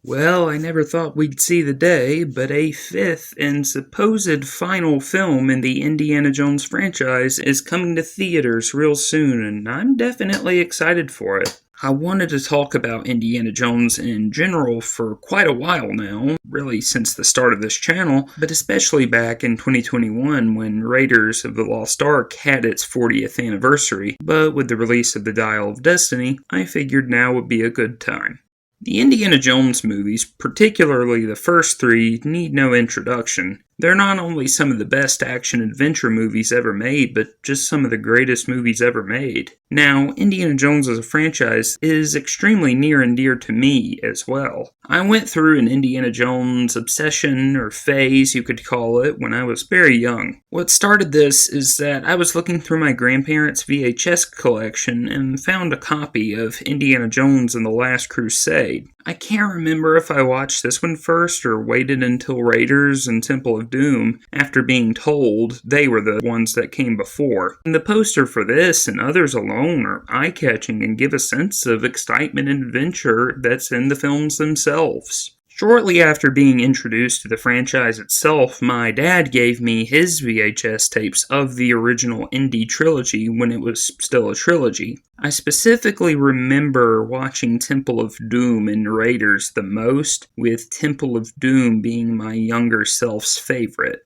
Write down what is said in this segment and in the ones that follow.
Well, I never thought we'd see the day, but a fifth and supposed final film in the Indiana Jones franchise is coming to theaters real soon, and I'm definitely excited for it. I wanted to talk about Indiana Jones in general for quite a while now, really since the start of this channel, but especially back in 2021 when Raiders of the Lost Ark had its 40th anniversary. But with the release of The Dial of Destiny, I figured now would be a good time. The Indiana Jones movies, particularly the first three, need no introduction. They're not only some of the best action-adventure movies ever made, but just some of the greatest movies ever made. Now, Indiana Jones as a franchise is extremely near and dear to me as well. I went through an Indiana Jones obsession, or phase you could call it, when I was very young. What started this is that I was looking through my grandparents' VHS collection and found a copy of Indiana Jones and the Last Crusade. I can't remember if I watched this one first or waited until Raiders and Temple of Doom after being told they were the ones that came before. And the poster for this and others alone are eye-catching and give a sense of excitement and adventure that's in the films themselves. Shortly after being introduced to the franchise itself, my dad gave me his VHS tapes of the original Indy trilogy when it was still a trilogy. I specifically remember watching Temple of Doom and Raiders the most, with Temple of Doom being my younger self's favorite.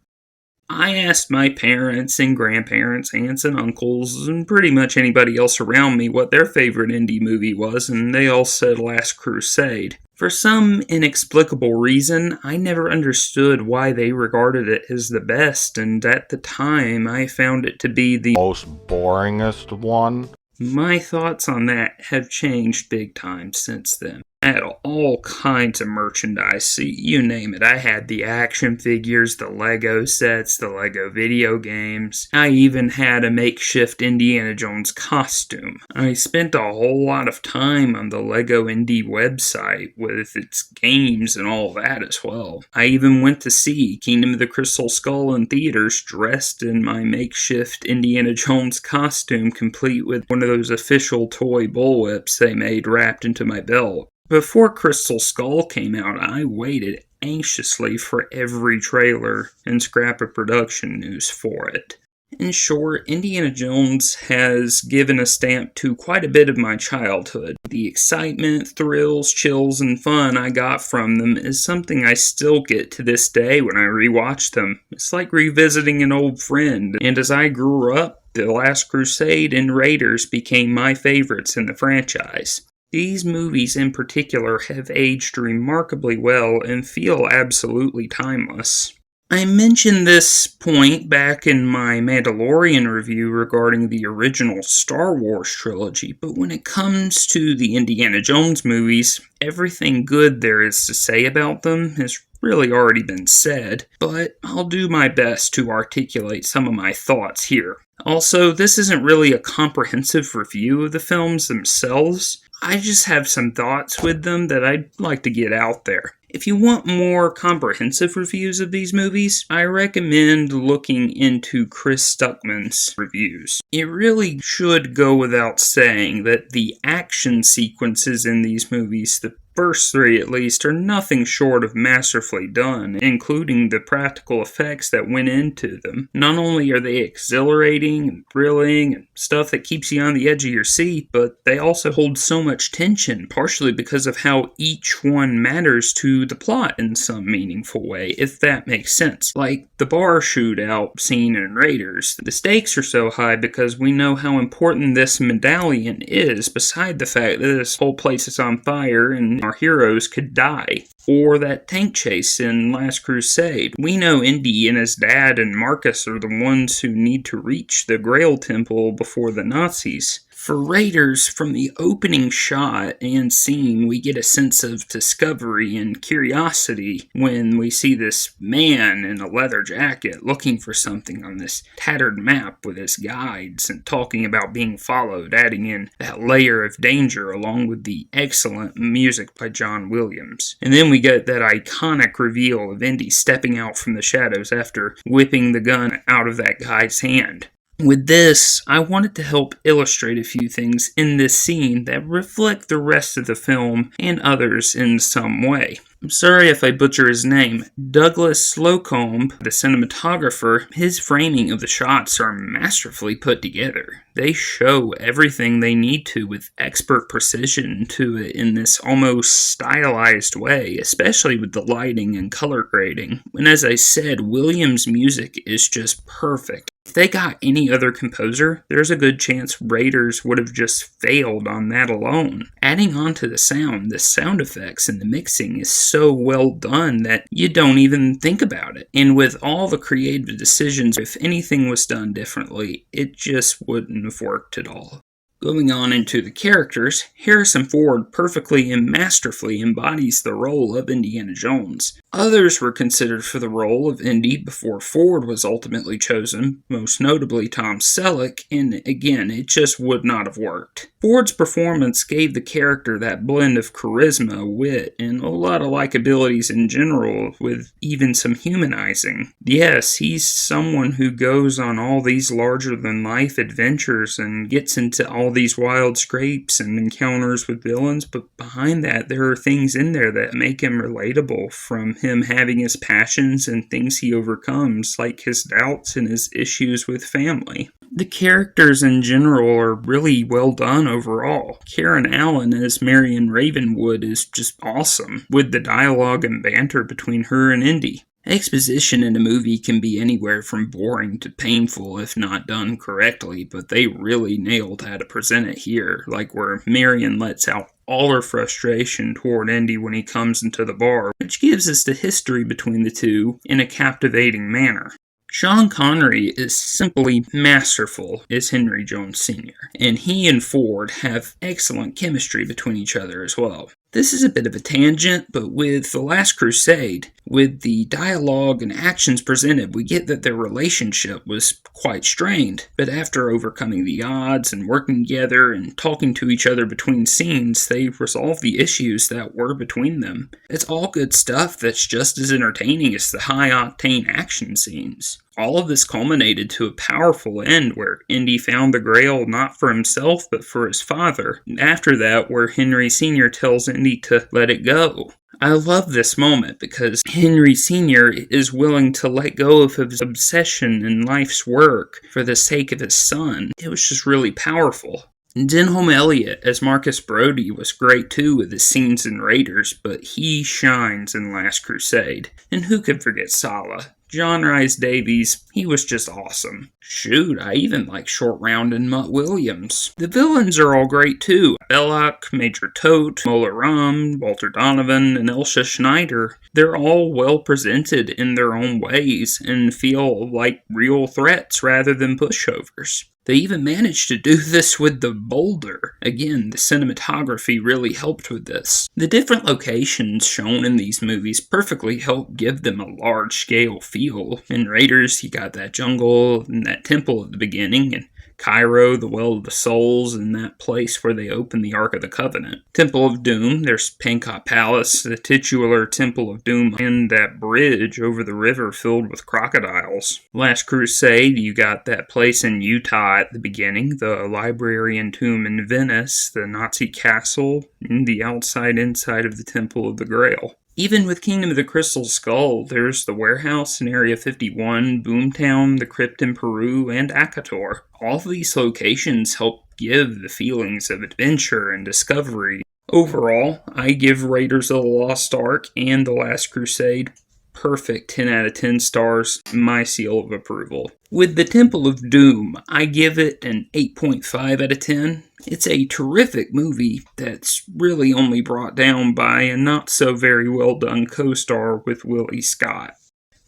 I asked my parents and grandparents, aunts and uncles, and pretty much anybody else around me what their favorite Indy movie was, and they all said Last Crusade. For some inexplicable reason, I never understood why they regarded it as the best, and at the time I found it to be the most boringest one. My thoughts on that have changed big time since then. I had all kinds of merchandise, you name it. I had the action figures, the Lego sets, the Lego video games. I even had a makeshift Indiana Jones costume. I spent a whole lot of time on the Lego Indy website with its games and all that as well. I even went to see Kingdom of the Crystal Skull in theaters dressed in my makeshift Indiana Jones costume, complete with one of those official toy bullwhips they made wrapped into my belt. Before Crystal Skull came out, I waited anxiously for every trailer and scrap of production news for it. In short, Indiana Jones has given a stamp to quite a bit of my childhood. The excitement, thrills, chills, and fun I got from them is something I still get to this day when I rewatch them. It's like revisiting an old friend, and as I grew up, The Last Crusade and Raiders became my favorites in the franchise. These movies in particular have aged remarkably well and feel absolutely timeless. I mentioned this point back in my Mandalorian review regarding the original Star Wars trilogy, but when it comes to the Indiana Jones movies, everything good there is to say about them has really already been said, but I'll do my best to articulate some of my thoughts here. Also, this isn't really a comprehensive review of the films themselves. I just have some thoughts with them that I'd like to get out there. If you want more comprehensive reviews of these movies, I recommend looking into Chris Stuckman's reviews. It really should go without saying that the action sequences in these movies, the first three at least, are nothing short of masterfully done, including the practical effects that went into them. Not only are they exhilarating and thrilling and stuff that keeps you on the edge of your seat, but they also hold so much tension, partially because of how each one matters to the plot in some meaningful way, if that makes sense. Like the bar shootout scene in Raiders. The stakes are so high because we know how important this medallion is, beside the fact that this whole place is on fire and our heroes could die. Or that tank chase in Last Crusade. We know Indy and his dad and Marcus are the ones who need to reach the Grail Temple before the Nazis. For Raiders, from the opening shot and scene, we get a sense of discovery and curiosity when we see this man in a leather jacket looking for something on this tattered map with his guides and talking about being followed, adding in that layer of danger along with the excellent music by John Williams. And then we get that iconic reveal of Indy stepping out from the shadows after whipping the gun out of that guy's hand. With this, I wanted to help illustrate a few things in this scene that reflect the rest of the film and others in some way. I'm sorry if I butcher his name, Douglas Slocombe, the cinematographer. His framing of the shots are masterfully put together. They show everything they need to with expert precision to it in this almost stylized way, especially with the lighting and color grading. And as I said, Williams' music is just perfect. If they got any other composer, there's a good chance Raiders would have just failed on that alone. Adding on to the sound effects, and the mixing is so well done that you don't even think about it. And with all the creative decisions, if anything was done differently, it just wouldn't have worked at all. Going on into the characters, Harrison Ford perfectly and masterfully embodies the role of Indiana Jones. Others were considered for the role of Indy before Ford was ultimately chosen, most notably Tom Selleck, and again, it just would not have worked. Ford's performance gave the character that blend of charisma, wit, and a lot of likabilities in general, with even some humanizing. Yes, he's someone who goes on all these larger-than-life adventures and gets into all these wild scrapes and encounters with villains, but behind that, there are things in there that make him relatable, from him having his passions and things he overcomes, like his doubts and his issues with family. The characters in general are really well done overall. Karen Allen as Marion Ravenwood is just awesome, with the dialogue and banter between her and Indy. Exposition in a movie can be anywhere from boring to painful if not done correctly, but they really nailed how to present it here, like where Marion lets out all her frustration toward Indy when he comes into the bar, which gives us the history between the two in a captivating manner. Sean Connery is simply masterful as Henry Jones Sr., and he and Ford have excellent chemistry between each other as well. This is a bit of a tangent, but with The Last Crusade, with the dialogue and actions presented, we get that their relationship was quite strained. But after overcoming the odds and working together and talking to each other between scenes, they resolved the issues that were between them. It's all good stuff that's just as entertaining as the high-octane action scenes. All of this culminated to a powerful end where Indy found the Grail not for himself but for his father. And after that, where Henry Sr. tells Indy to let it go. I love this moment because Henry Sr. is willing to let go of his obsession in life's work for the sake of his son. It was just really powerful. Denholm Elliott as Marcus Brody was great too with his scenes in Raiders, but he shines in Last Crusade. And who could forget Sallah? John Rhys Davies, he was just awesome. Shoot, I even like Short Round and Mutt Williams. The villains are all great too. Belloc, Major Tote, Mola Ram, Walter Donovan, and Elsha Schneider. They're all well presented in their own ways and feel like real threats rather than pushovers. They even managed to do this with the boulder. Again, the cinematography really helped with this. The different locations shown in these movies perfectly help give them a large-scale feel. In Raiders, you got that jungle and that temple at the beginning, and Cairo, the Well of the Souls, and that place where they open the Ark of the Covenant. Temple of Doom, there's Pankot Palace, the titular Temple of Doom, and that bridge over the river filled with crocodiles. Last Crusade, you got that place in Utah at the beginning, the library and tomb in Venice, the Nazi castle, and the inside of the Temple of the Grail. Even with Kingdom of the Crystal Skull, there's the warehouse in Area 51, Boomtown, the crypt in Peru, and Akator. All of these locations help give the feelings of adventure and discovery. Overall, I give Raiders of the Lost Ark and The Last Crusade perfect 10 out of 10 stars, my seal of approval. With the Temple of Doom, I give it an 8.5 out of 10. It's a terrific movie that's really only brought down by a not so very well done co-star with Willie Scott.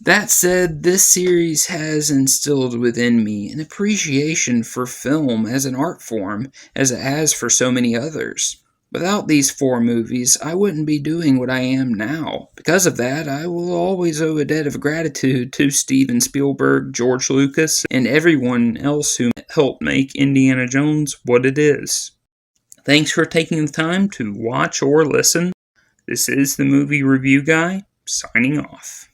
That said, this series has instilled within me an appreciation for film as an art form, as it has for so many others. Without these 4 movies, I wouldn't be doing what I am now. Because of that, I will always owe a debt of gratitude to Steven Spielberg, George Lucas, and everyone else who helped make Indiana Jones what it is. Thanks for taking the time to watch or listen. This is the Movie Review Guy, signing off.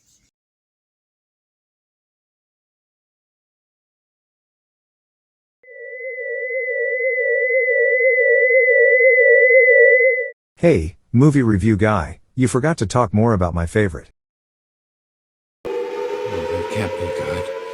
Hey, movie review guy, You forgot to talk more about my favorite. That can't be good.